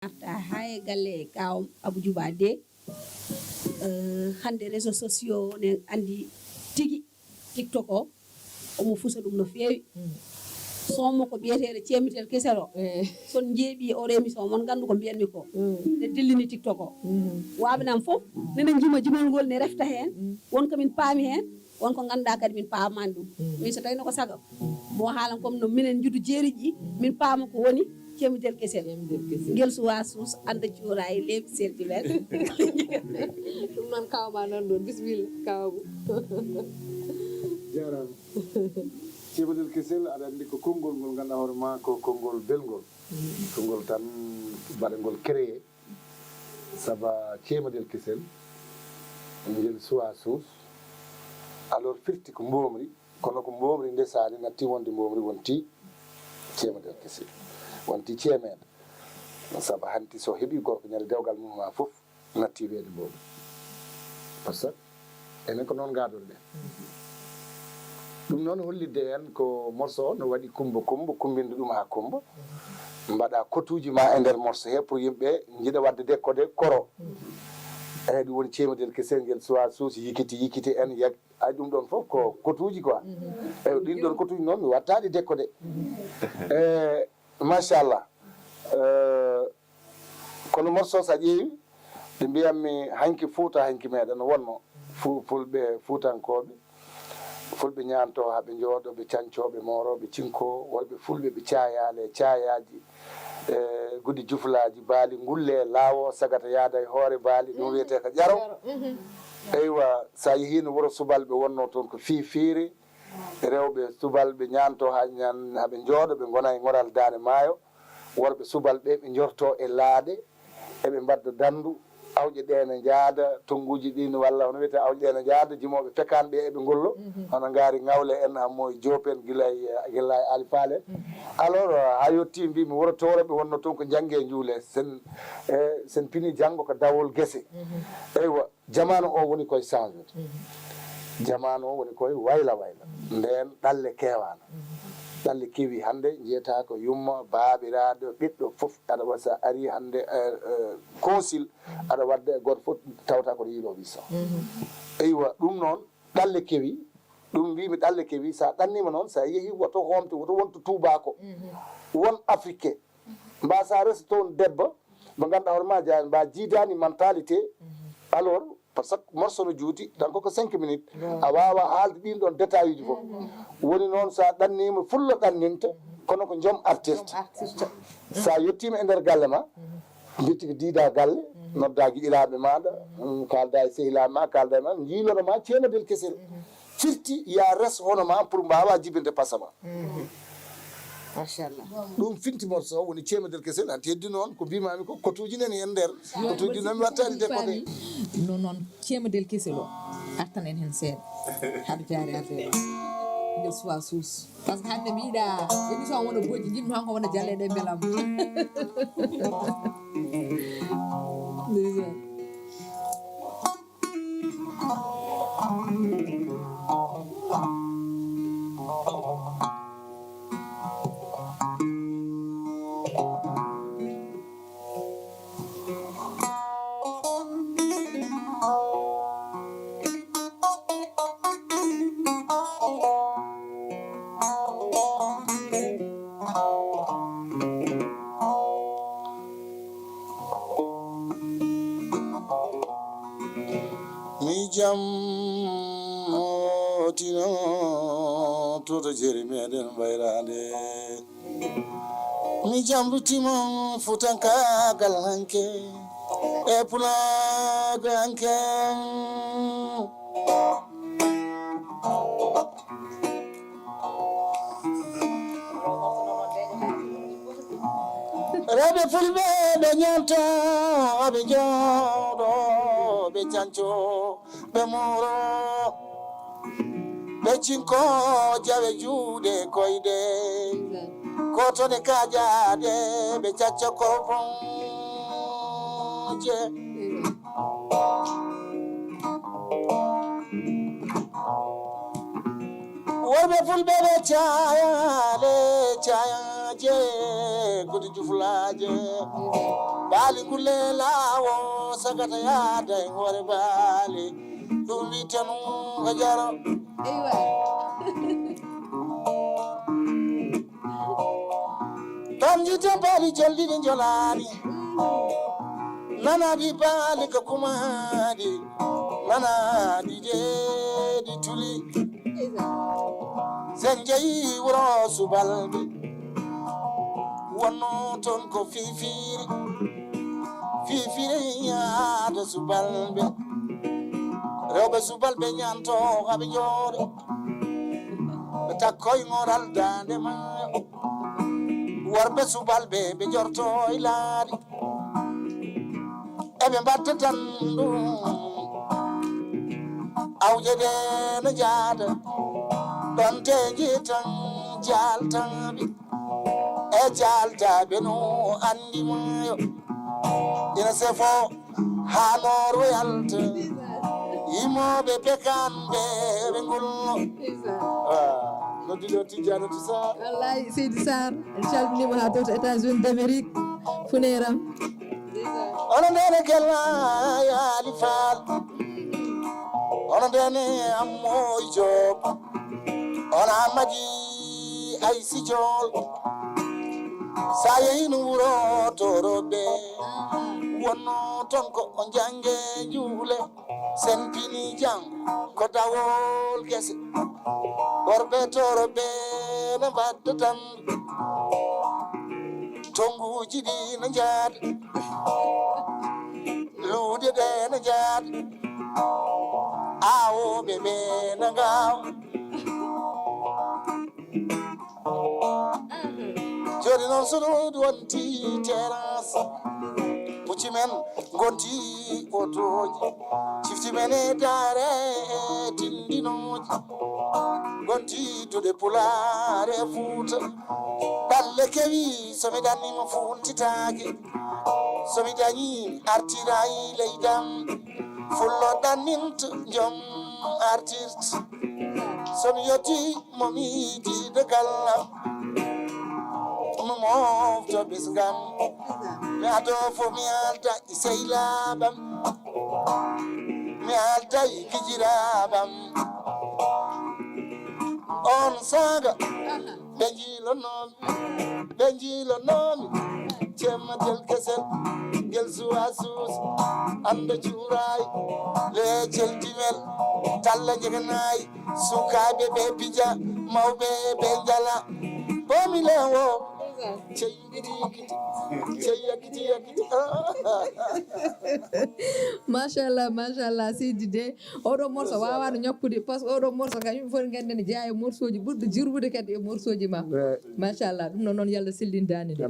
arta hay galle kaw Abou Djouba de hande réseaux sociaux ne andi tigi TikTok o omo fusa ɗum no feewi somo ko biyeteɗo cemitel kesero son jeeɓi o émission mon gandu ko mbiyanmi ko ne dillini TikTok o waɓanam fof nenen jima jimol ngol ne refta hen wonko min paami hen wonko ganduɗa kadi min paamani ɗum min so tawino ko sago mo haalan comme no minen juudu jeeriƴi min paama ko woni cemidel kesel ngel suwa sus anda cuura e leeɓi selti men ɗum noon kawma nan ɗon bisimilla kawbu jarama cemidel kesel aɗa andi ko konngol ngol ganduɗa hoore ma ko konngol belgol konngol tan mbaɗagol créé saabu cemidel kesel ngel suwa sus alors firti ko mbomri kono ko mbomri ndesani natti wonde mbomri wonti cemidel kesel wonti ceemeɗe saabu hanti so heeɓi gorko ñande dewgal mum ma foof natti weede mbomri par ce que enen ko noon gadoɗen ɗum noon hollidde en ko morceau o no waɗi kumba kumbinde ɗum ha kumba mbaɗa kotuji ma e nder morceau he pour yimɓe jiiɗa wadde décodé koro eyyi ɗum woni cemidel kesel ngel suwa suusi yikiti en yag ay ɗum ɗon foof ko kotuji quoi eyyi ɗin ɗon kotuji noon mi wattaɗi décodé machallah kono morceau sa ƴeewi ɓe mbiyatmi hanki Fouta hanki meɗen wonno fulɓe fuutankoɓe fulɓe ñanto haɓe jooɗo ɓe cancoɓe moroɓe cinko wolɓe fulɓe ɓe cayale cayaji guddi juflaji baali gulle laawo sagata yaada e hoore baali ɗum wiyete ko ƴaro eywa sa yehino wuuro subalɓe wonno toon ko fiiri rewɓe subalɓe ñanto haɓe jooɗo ɓe gona e goral dande maayo worɓe subalɓe ɓe jorto e laaɗe eɓe mbadda dandu awƴe ɗe ne jaada tonguji ɗin walla hono wiyete awƴe ɗe ne jaada jimoɓe pekanɓe eɓe gollo hono gaari ngawle en hammo jopen guila e ali faale alors ha yetti mbimi wuuro towreɓe wonno toon ko janggue juule sen pini janggo ko dawol guese eywa jamanu o woni koye changement jamanu o woni koye wayla nden ɗalle kewano ɗalle keewi hande jiyata ko yumma baabiraɗo ɓiɗɗo foof aɗa waɗa sa ari hande consil aɗa wadda e goto foof tawata koto yiilo wissa eywa ɗum noon ɗalle keewi ɗum mbimi ɗalle keewi sa ɗannima noon sa yeehi woto homte woto wonto tubako won africain mbasa resa toon debbo mo ganduɗa hoore ma jani mba jiidani mentalité alors par ce que morceau no juuti tan koko 5 minutes a wawa haalde ɗin ɗon détail uji fof woni noon sa ɗannima fulla ɗanninta kono ko joom artiste sa yettima e nder galle ma jetti ko diida galle nodda guiɗiraɓe maɗa kalda e sehilaɓe ma kalda e ma jiilono ma cemedel kesel firti ya res hono ma pour mbawa jibinde pasama machallah ɗum finti morceau woni cemedel kesel hanti heddi noon ko mbimami ko kotuji nani en nder kotuji noon mi wattani décodé non noon cemedel kesel o artan en hen seeɗa haɗa jaari arde ngel suwa suus par ce que hande mi yiiɗa émission wona bojji jinmi hanko wona jalleɗe beelam jammotino toto jeeri meɗen wayrade mi jambutimo futankagal hanke e pulaga hanke rewɓe fulɓe ɓe ñanta ɓe jooɗo ɓe canco ɓe moro ɓe cinko jawe juuɗe koyɗe kotone kajaɗe ɓe cacca korboje worɓe fulɓe ɓe cayale cayaje gudi juflaje baali gulle laawo sagata yaada e hoore baali ɗum witenu ko jaro eywa tan jite baali jolɗiɗi jolaani nanaɗi baali ko kumaɗi nanaɗi jeeɗi tuli sen jeyi wuro subalɓe wonno toon ko fifiri yaada subalɓe rewɓe subalɓe ñanto haɓe jooɗo ɓe takkoye ngoral dande maayo worɓe subalɓe ɓe jorto e laaɗi eɓe mbatta tan ɗum awje ɗe no jaada ɗon teji tan jaltaɓe e jaltaɓe no andi maayo ina sefo ha noro yalta yimoɓe pekanɓe ɓe ngulno noddiɗo Tidiane Sarr wallahi Seydi Sarr en calminima ha to États-Unis d'Amérique funeram ono ndene kella yaali faal ono ndene ammoy job ono ammaji ay sijol sa yehino wuro toroɓe wonno toon ko o jange juule sen pini jang ko dawol gese worɓe toroɓe ne mbadda tan tonguji ɗi no jaada luude ɗe no jaada awoɓe ɓe no ngawa joni noon so ɗoɗi wonti terrasse pucci men gonti otoji cifti men e daare tindinoji gonti duɗe pulare Fuuta ɓalle kewi somi dannima funtitake somi dañi artirayi leydam fullo ɗanninta joom artirta somi yetti momi yidiɗo gallam mi mofto ɓesgam mi ado fo mi alta e sehilabam mi alta e gijiraɓam on saga ɓe jiilonomi cemmatel kesel gel suwa suus anda cuuray leecel dimel talla jeganayi sukaɓe ɓe pija mawɓe ɓe jala bomi lewo ceyyakiti machallah Seydi de oɗo morceau wawano ñakkude par ce que oɗo morceau kam yimɓe foof ganden ne jeeya e morceau ji ɓurɗo jirwude kadi e morceau ji ma machallah ɗum noon noon yo Allah sellin dande de